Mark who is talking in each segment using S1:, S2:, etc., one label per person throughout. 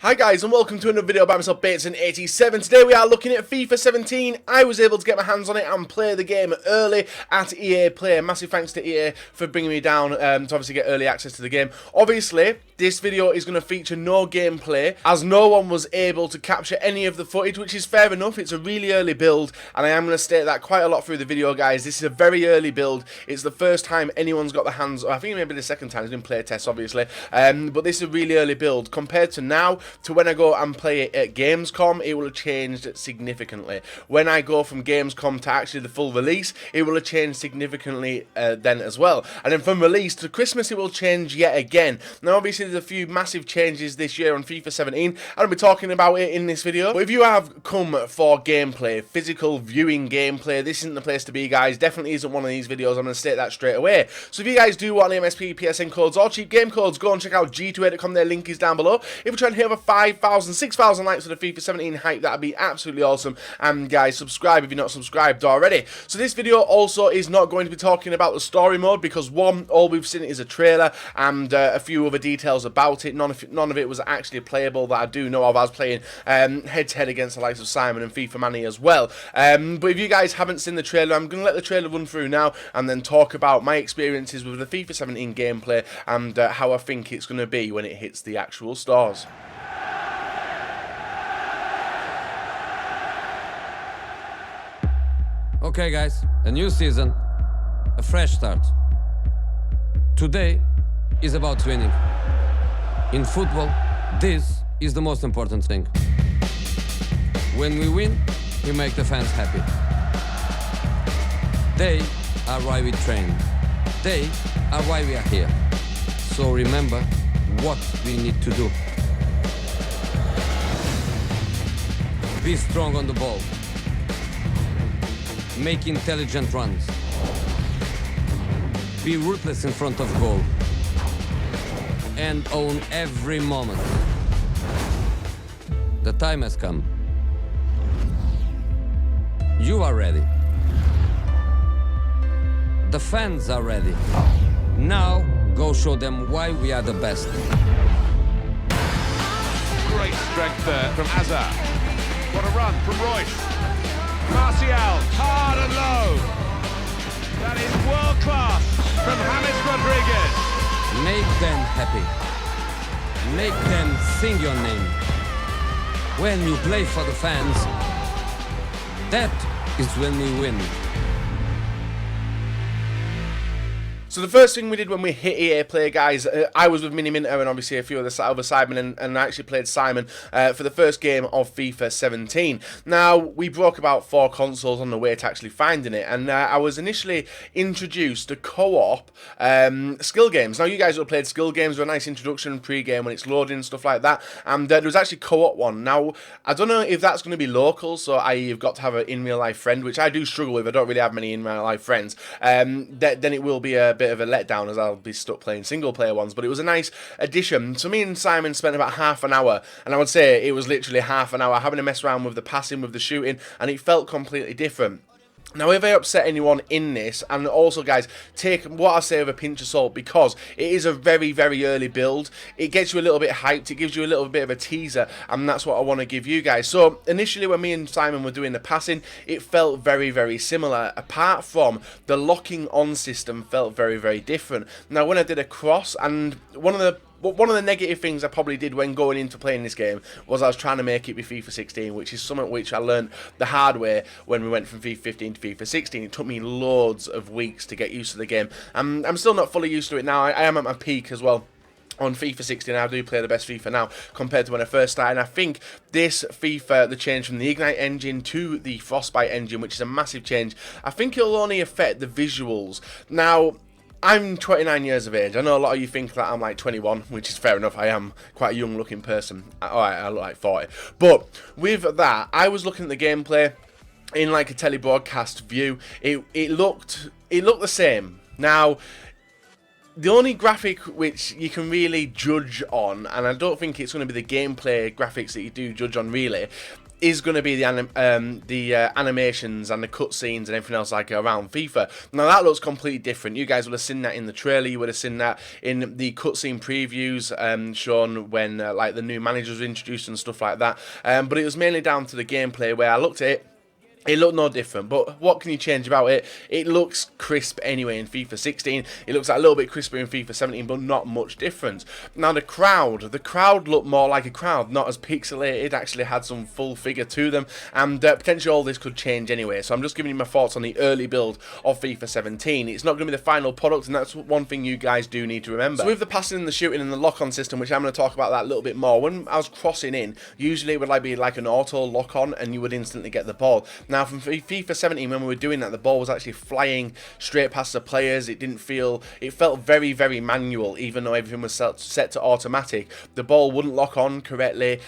S1: Hi guys and welcome to another video by myself, Bateson87. Today we are looking at FIFA 17. I was able to get my hands on it and play the game early at EA Play. Massive thanks to EA for bringing me down to obviously get early access to the game. Obviously, this video is going to feature no gameplay as no one was able to capture any of the footage, which is fair enough. It's a really early build and I am going to state that quite a lot through the video, guys. This is a very early build. It's the first time anyone's got the hands, or I think maybe the second time. It's been play tests, obviously. But this is a really early build. Compared to now, to when I go and play it at Gamescom, it will have changed significantly. When I go from Gamescom to actually the full release, it will have changed significantly then as well. And then from release to Christmas, it will change yet again. Now, obviously, there's a few massive changes this year on FIFA 17. I'll be talking about it in this video. But if you have come for gameplay, physical viewing gameplay, this isn't the place to be, guys. Definitely isn't one of these videos. I'm going to state that straight away. So if you guys do want MSP, PSN codes, or cheap game codes, go and check out g2a.com. Their link is down below. If you're trying to hit over 5,000, 6,000 likes for the FIFA 17 hype, that'd be absolutely awesome. And guys, subscribe if you're not subscribed already. So this video also is not going to be talking about the story mode because one, all we've seen is a trailer and a few other details about it. None of it was actually playable that I do know of. I was playing head-to-head against the likes of Simon and FIFA Manny as well. But if you guys haven't seen the trailer, I'm going to let the trailer run through now and then talk about my experiences with the FIFA 17 gameplay and how I think it's going to be when it hits the actual stores.
S2: Okay guys, a new season, a fresh start. Today is about winning. In football, this is the most important thing. When we win, we make the fans happy. They are why we train. They are why we are here. So remember what we need to do. Be strong on the ball. Make intelligent runs. Be ruthless in front of goal. And own every moment. The time has come. You are ready. The fans are ready. Now, go show them why we are the best.
S3: Great strength there from Azar. What a run from Royce. Martial, hard and low. That is world class from James Rodriguez.
S2: Make them happy. Make them sing your name. When you play for the fans, that is when we win.
S1: So the first thing we did when we hit EA Play, guys, I was with Mini Minter and obviously a few other Simon, and I actually played Simon for the first game of FIFA 17. Now, we broke about 4 consoles on the way to actually finding it, and I was initially introduced to co-op skill games. Now, you guys who have played skill games were a nice introduction pre-game when it's loading and stuff like that, and there was actually co-op one. Now, I don't know if that's going to be local, so you've got to have an in-real-life friend, which I do struggle with. I don't really have many in-real-life friends. Then it will be a bit of a letdown as I'll be stuck playing single player ones, but it was a nice addition. So me and Simon spent about half an hour, and I would say it was literally half an hour having to mess around with the passing, with the shooting, and it felt completely different. Now, if I upset anyone in this, and also, guys, take what I say with a pinch of salt, because it is a very, very early build. It gets you a little bit hyped, it gives you a little bit of a teaser, and that's what I want to give you guys. So, initially, when me and Simon were doing the passing, it felt very, very similar, apart from the locking on system felt very, very different. Now, when I did a cross, and one of the negative things I probably did when going into playing this game was I was trying to make it with FIFA 16, which is something which I learned the hard way when we went from FIFA 15 to FIFA 16. It took me loads of weeks to get used to the game. I'm still not fully used to it now. I am at my peak as well. On FIFA 16, I do play the best FIFA now compared to when I first started. And I think this FIFA, the change from the Ignite engine to the Frostbite engine, which is a massive change, I think it'll only affect the visuals. Now, I'm 29 years of age. I know a lot of you think that I'm like 21, which is fair enough. I am quite a young looking person. Alright, I look like 40. But with that, I was looking at the gameplay in like a telebroadcast view. It looked the same. Now, the only graphic which you can really judge on, and I don't think it's going to be the gameplay graphics that you do judge on really, is going to be the animations and the cutscenes and everything else like around FIFA. Now that looks completely different. You guys would have seen that in the trailer. You would have seen that in the cutscene previews shown when like the new managers were introduced and stuff like that. But it was mainly down to the gameplay where I looked at it. It looked no different, but what can you change about it? It looks crisp anyway in FIFA 16. It looks like a little bit crisper in FIFA 17, but not much difference. Now the crowd looked more like a crowd, not as pixelated, actually had some full figure to them, and potentially all this could change anyway. So I'm just giving you my thoughts on the early build of FIFA 17. It's not going to be the final product, and that's one thing you guys do need to remember. So with the passing and the shooting and the lock-on system, which I'm going to talk about that a little bit more, when I was crossing in, usually it would be like an auto lock-on, and you would instantly get the ball. Now, from FIFA 17, when we were doing that, the ball was actually flying straight past the players. It felt very, very manual, even though everything was set to automatic. The ball wouldn't lock on correctly.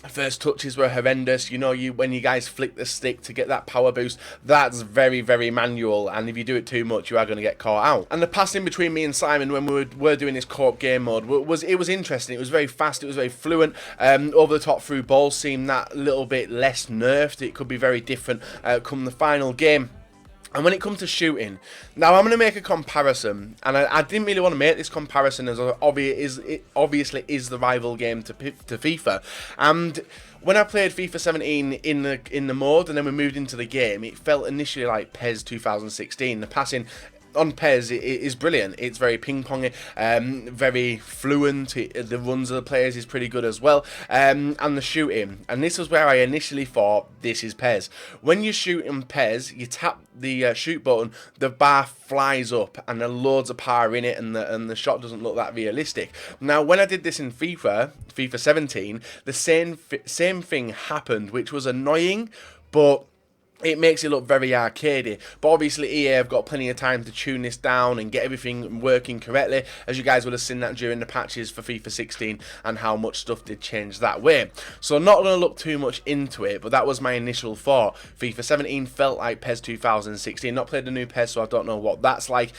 S1: First touches were horrendous. You know, when you guys flick the stick to get that power boost, that's very, very manual, and if you do it too much, you are going to get caught out. And the passing between me and Simon when we were doing this co-op game mode was interesting. It was very fast. It was very fluent. Over the top through balls seemed that little bit less nerfed. It could be very different come the final game. And when it comes to shooting, now I'm going to make a comparison, and I didn't really want to make this comparison as it obviously is the rival game to FIFA. And when I played FIFA 17 in the mode, and then we moved into the game, it felt initially like PES 2016. The passing on PES it is brilliant. It's very ping-pongy, very fluent. The runs of the players is pretty good as well, and the shooting. And this was where I initially thought, this is PES. When you shoot in PES, you tap the shoot button, the bar flies up, and there's loads of power in it, and the shot doesn't look that realistic. Now, when I did this in FIFA 17, the same thing happened, which was annoying, but it makes it look very arcadey. But obviously EA have got plenty of time to tune this down and get everything working correctly, as you guys would have seen that during the patches for FIFA 16 and how much stuff did change that way. So I'm not going to look too much into it, but that was my initial thought. FIFA 17 felt like PES 2016. Not played the new PES, so I don't know what that's like.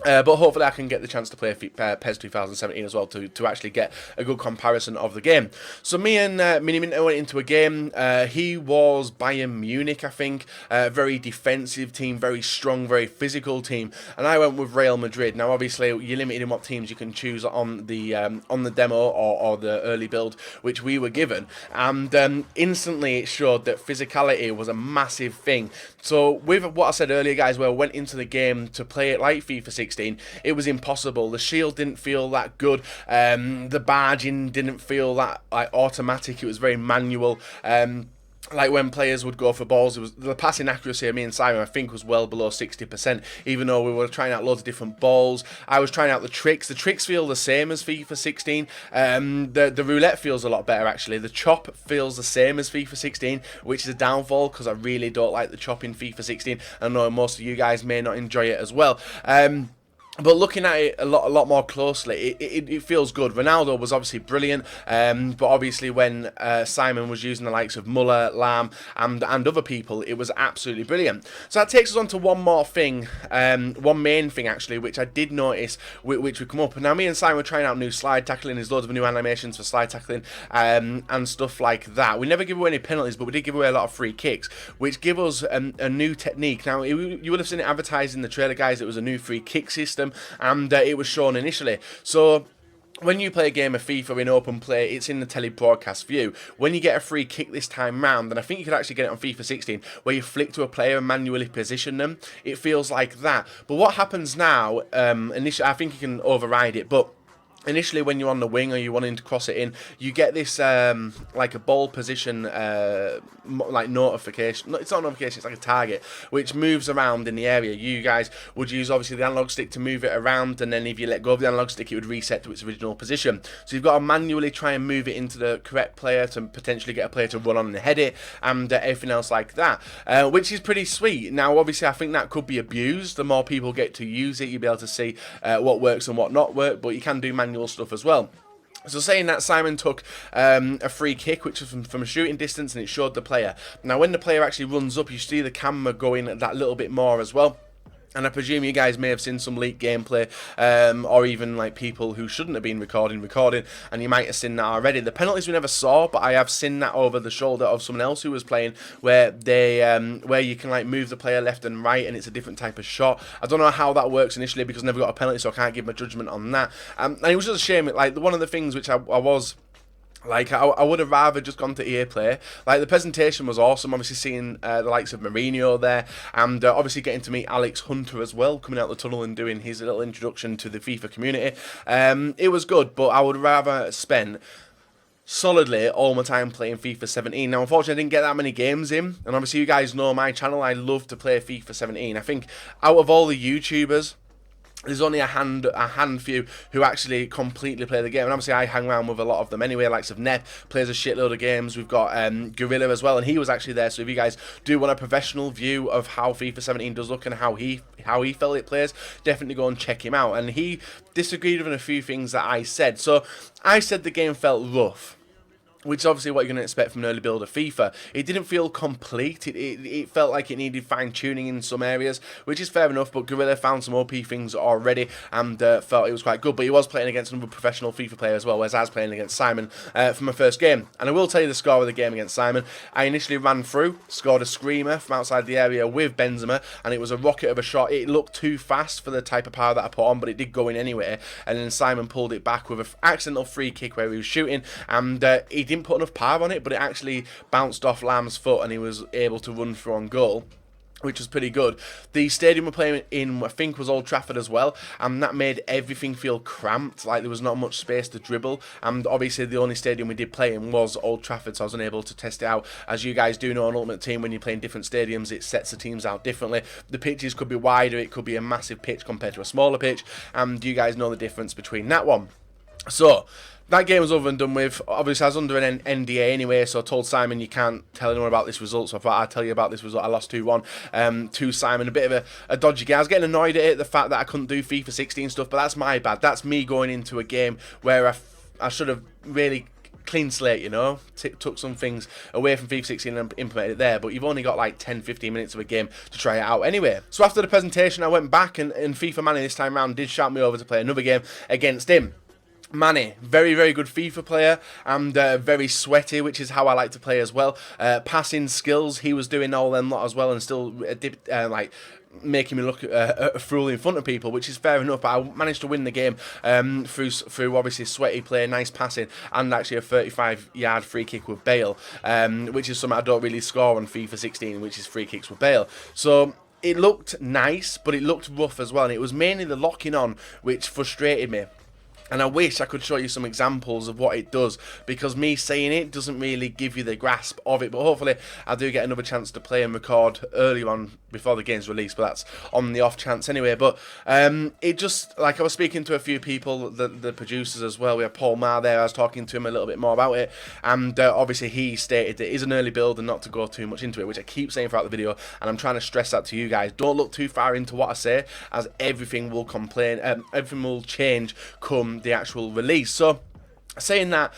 S1: But hopefully I can get the chance to play PES 2017 as well to actually get a good comparison of the game. So me and Miniminter went into a game. He was Bayern Munich, I think. Very defensive team, very strong, very physical team. And I went with Real Madrid. Now obviously you're limited in what teams you can choose on the demo or the early build which we were given. And instantly it showed that physicality was a massive thing. So with what I said earlier, guys, where I went into the game to play it like FIFA 16, it was impossible. The shield didn't feel that good. The barging didn't feel that like automatic. It was very manual. Like when players would go for balls, it was the passing accuracy of me and Simon, I think, was well below 60%, even though we were trying out loads of different balls. I was trying out the tricks. The tricks feel the same as FIFA 16. The roulette feels a lot better, actually. The chop feels the same as FIFA 16, which is a downfall because I really don't like the chop in FIFA 16. I know most of you guys may not enjoy it as well. But looking at it a lot more closely, it feels good. Ronaldo was obviously brilliant, but obviously when Simon was using the likes of Muller, Lam, and other people, it was absolutely brilliant. So that takes us on to one more thing, one main thing actually, which I did notice, which would come up. Now me and Simon were trying out new slide tackling. There's loads of new animations for slide tackling and stuff like that. We never give away any penalties, but we did give away a lot of free kicks, which give us a new technique. Now you would have seen it advertised in the trailer, guys. It was a new free kick system. And it was shown initially. So when you play a game of FIFA in open play, it's in the tele-broadcast view. When you get a free kick this time round, and I think you could actually get it on FIFA 16, where you flick to a player and manually position them, it feels like that. But what happens now, initially, I think you can override it, but initially when you're on the wing or you're wanting to cross it in, you get this like a ball position like notification. It's not a notification, it's like a target which moves around in the area. You guys would use obviously the analog stick to move it around, and then if you let go of the analog stick it would reset to its original position. So you've got to manually try and move it into the correct player to potentially get a player to run on and head it, and everything else like that, which is pretty sweet. Now obviously I think that could be abused. The more people get to use it, you'll be able to see what works and what not work, but you can do manual stuff as well. So saying that, Simon took a free kick, which was from a shooting distance, and it showed the player. Now when the player actually runs up, you see the camera going that little bit more as well. And I presume you guys may have seen some leaked gameplay, or even like people who shouldn't have been recording, and you might have seen that already. The penalties we never saw, but I have seen that over the shoulder of someone else who was playing, where they, where you can like move the player left and right, and it's a different type of shot. I don't know how that works initially because I never got a penalty, so I can't give my judgment on that. And it was just a shame. Like one of the things which I was. Like, I would have rather just gone to EA Play. Like, the presentation was awesome, obviously seeing the likes of Mourinho there, and obviously getting to meet Alex Hunter as well, coming out the tunnel and doing his little introduction to the FIFA community. It was good, but I would rather spend solidly all my time playing FIFA 17. Now, unfortunately, I didn't get that many games in, and obviously you guys know my channel, I love to play FIFA 17. I think out of all the YouTubers, there's only a handful who actually completely play the game, and obviously I hang around with a lot of them anyway. Likes of Nep plays a shitload of games. We've got Gorilla as well, and he was actually there. So if you guys do want a professional view of how FIFA 17 does look and how he felt it plays, definitely go and check him out. And he disagreed with a few things that I said. So I said the game felt rough, which is obviously what you're going to expect from an early build of FIFA. It didn't feel complete. It felt like it needed fine-tuning in some areas, which is fair enough, but Gorilla found some OP things already and felt it was quite good. But he was playing against another professional FIFA player as well, whereas I was playing against Simon for my first game. And I will tell you the score of the game against Simon. I initially ran through, scored a screamer from outside the area with Benzema, and it was a rocket of a shot. It looked too fast for the type of power that I put on, but it did go in anyway. And then Simon pulled it back with an accidental free kick where he was shooting, and he didn't put enough power on it, but it actually bounced off Lamb's foot and he was able to run through on goal, which was pretty good. The stadium we're playing in, I think, was Old Trafford as well, and that made everything feel cramped, like there was not much space to dribble, and obviously the only stadium we did play in was Old Trafford, so I was unable to test it out. As you guys do know, on Ultimate Team, when you're playing different stadiums, it sets the teams out differently. The pitches could be wider, it could be a massive pitch compared to a smaller pitch, and you guys know the difference between that one. So that game was over and done with. Obviously, I was under an NDA anyway, so I told Simon you can't tell anyone about this result, so I thought I'd tell you about this result. I lost 2-1 to Simon. A bit of a dodgy game. I was getting annoyed at it, the fact that I couldn't do FIFA 16 stuff, but that's my bad. That's me going into a game where I should have really clean slate, you know, took some things away from FIFA 16 and implemented it there, but you've only got like 10-15 minutes of a game to try it out anyway. So after the presentation, I went back, and FIFA Manny this time round did shout me over to play another game against him. Manny, very, very good FIFA player, and very sweaty, which is how I like to play as well. Passing skills, he was doing all them lot as well, and still like making me look a fool in front of people, which is fair enough. But I managed to win the game through obviously sweaty play, nice passing, and actually a 35-yard free kick with Bale, which is something I don't really score on FIFA 16, which is free kicks with Bale. So it looked nice, but it looked rough as well, and it was mainly the locking on which frustrated me. And I wish I could show you some examples of what it does, because me saying it doesn't really give you the grasp of it. But hopefully I do get another chance to play and record earlier on before the game's released, but that's on the off chance anyway. But it just, like, I was speaking to a few people, the producers as well. We have Paul Marr there. I was talking to him a little bit more about it, and obviously he stated that it is an early build and not to go too much into it, which I keep saying throughout the video, and I'm trying to stress that to you guys. Don't look too far into what I say, as everything will everything will change come the actual release. So saying that,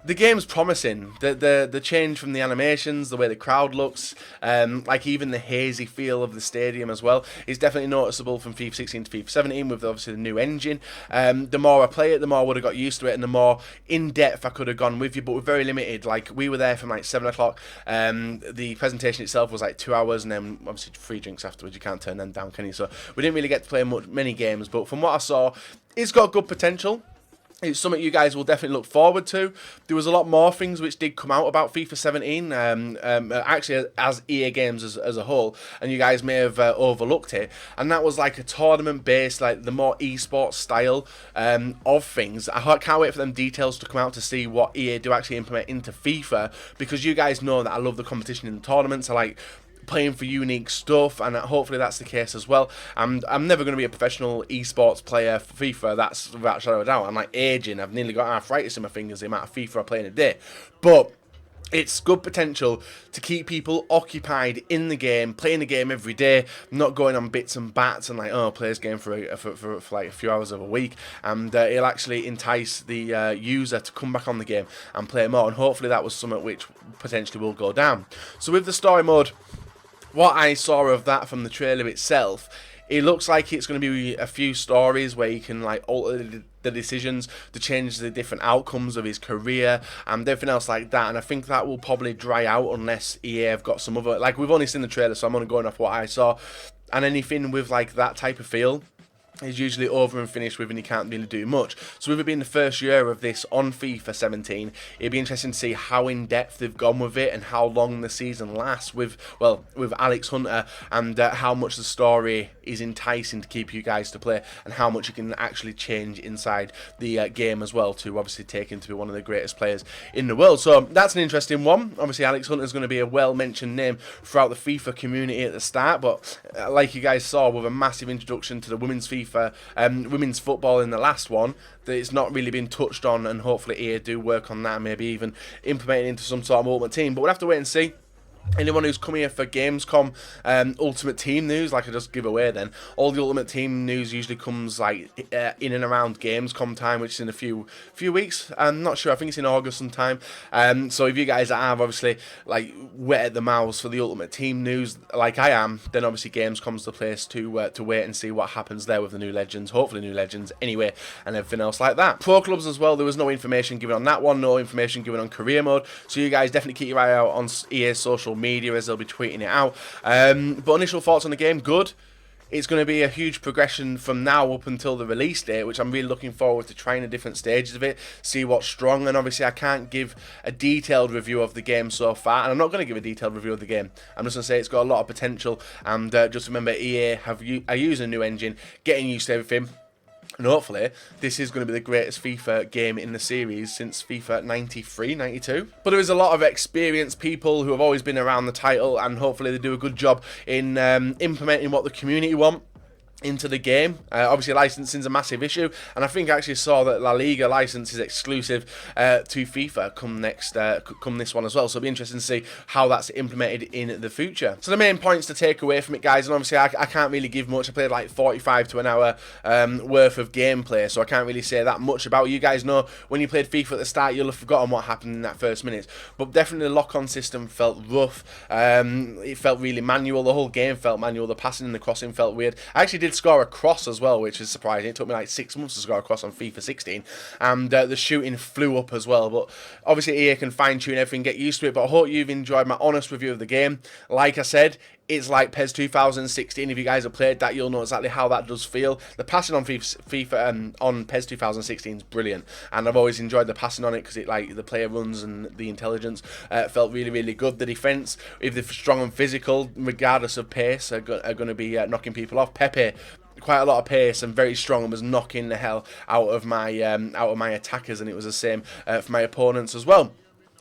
S1: the game's promising. The change from the animations, the way the crowd looks, like even the hazy feel of the stadium as well, is definitely noticeable from FIFA 16 to FIFA 17 with obviously the new engine. The more I play it, the more I would have got used to it, and the more in depth I could have gone with you, but we're very limited. Like, we were there from like 7 o'clock. The presentation itself was like 2 hours, and then obviously free drinks afterwards. You can't turn them down, can you? So we didn't really get to play many games, but from what I saw, it's got good potential. It's something you guys will definitely look forward to. There was a lot more things which did come out about FIFA 17, actually as EA Games as a whole, and you guys may have overlooked it, and that was like a tournament-based, like the more esports style of things. I can't wait for them details to come out to see what EA do actually implement into FIFA, because you guys know that I love the competition in the tournaments. I like playing for unique stuff, and hopefully that's the case as well. I'm never going to be a professional esports player for FIFA, that's without a shadow of a doubt. I'm like aging, I've nearly got arthritis in my fingers the amount of FIFA I play in a day, but it's good potential to keep people occupied in the game, playing the game every day, not going on bits and bats and like, oh, play this game for like a few hours of a week, and it'll actually entice the user to come back on the game and play more, and hopefully that was something which potentially will go down. So with the story mode, what I saw of that from the trailer itself It looks like it's going to be a few stories where you can like alter the decisions to change the different outcomes of his career and everything else like that. And I think that will probably dry out unless EA have got some other, like, we've only seen the trailer, so I'm only going off what I saw. And anything with like that type of feel is usually over and finished with, and you can't really do much. So with it being the first year of this on FIFA 17, it'd be interesting to see how in depth they've gone with it and how long the season lasts with Alex Hunter, and how much the story is enticing to keep you guys to play, and how much you can actually change inside the game as well to obviously take him to be one of the greatest players in the world. So that's an interesting one. Obviously Alex Hunter is going to be a well-mentioned name throughout the FIFA community at the start, but like you guys saw with a massive introduction to the women's FIFA, women's football in the last one, that it's not really been touched on, and hopefully EA do work on that, maybe even implement it into some sort of Ultimate Team. But we'll have to wait and see. Anyone who's come here for Gamescom Ultimate Team news, like I just give away then, all the Ultimate Team news usually comes like in and around Gamescom time, which is in a few weeks. I'm not sure, I think it's in August sometime. So if you guys are obviously like wet at the mouths for the Ultimate Team news like I am, then obviously Gamescom's the place to wait and see what happens there with the new legends, hopefully new legends anyway, and everything else like that. Pro clubs as well, there was no information given on that one, no information given on career mode, so you guys definitely keep your eye out on EA's social media as they'll be tweeting it out. But initial thoughts on the game, good. It's going to be a huge progression from now up until the release date, which I'm really looking forward to trying the different stages of it, see what's strong. And obviously I can't give a detailed review of the game so far, and I'm not going to give a detailed review of the game. I'm just going to say it's got a lot of potential, and just remember EA are using a new engine, getting used to everything. And hopefully, this is going to be the greatest FIFA game in the series since FIFA 93, 92. But there is a lot of experienced people who have always been around the title, and hopefully they do a good job in implementing what the community want into the game. Obviously licensing is a massive issue, and I think I actually saw that La Liga license is exclusive to FIFA come this one as well, so it'll be interesting to see how that's implemented in the future. So the main points to take away from it, guys, and obviously I can't really give much. I played like 45 to an hour worth of gameplay, so I can't really say that much about it. You guys know when you played FIFA at the start, you'll have forgotten what happened in that first minute, but definitely the lock-on system felt rough. It felt really manual. The whole game felt manual. The passing and the crossing felt weird. I actually did score a cross as well, which is surprising. It took me like 6 months to score a cross on FIFA 16, and the shooting flew up as well. But obviously EA can fine-tune everything, get used to it. But I hope you've enjoyed my honest review of the game. Like I said, it's like PES 2016. If you guys have played that, you'll know exactly how that does feel. The passing on FIFA on PES 2016 is brilliant, and I've always enjoyed the passing on it because it, like, the player runs and the intelligence felt really, really good. The defense, if they're strong and physical, regardless of pace, are going to be knocking people off. Pepe, quite a lot of pace and very strong, and was knocking the hell out of my attackers, and it was the same for my opponents as well.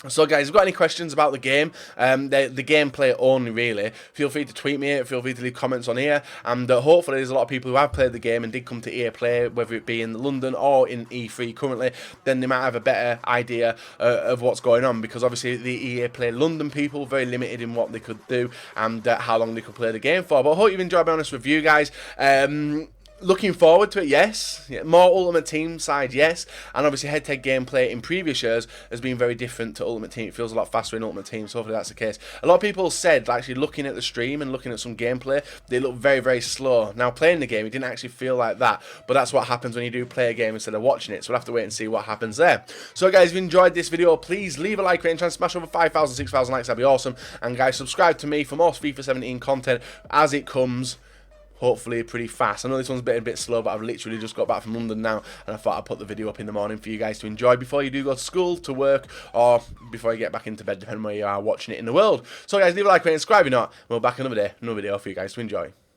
S1: So guys, if you've got any questions about the game, the gameplay only really, feel free to tweet me, feel free to leave comments on here, and hopefully there's a lot of people who have played the game and did come to EA Play, whether it be in London or in E3 currently, then they might have a better idea of what's going on, because obviously the EA Play London people, very limited in what they could do and how long they could play the game for. But I hope you've enjoyed my honest review, guys. Looking forward to it, yes. More Ultimate Team side, yes. And obviously head-to-head gameplay in previous years has been very different to Ultimate Team. It feels a lot faster in Ultimate Team, so hopefully that's the case. A lot of people said, actually looking at the stream and looking at some gameplay, they look very, very slow. Now playing the game, it didn't actually feel like that, but that's what happens when you do play a game instead of watching it, so we'll have to wait and see what happens there. So guys, if you enjoyed this video, please leave a like, rate, and try and smash over 5,000, 6,000 likes, that'd be awesome. And guys, subscribe to me for more FIFA 17 content as it comes. Hopefully pretty fast. I know this one's been a bit slow, but I've literally just got back from London now, and I thought I'd put the video up in the morning for you guys to enjoy before you do go to school, to work, or before you get back into bed, depending where you are watching it in the world. So guys, leave a like, rate, and subscribe if you're not. We'll be back another day, another video for you guys to enjoy.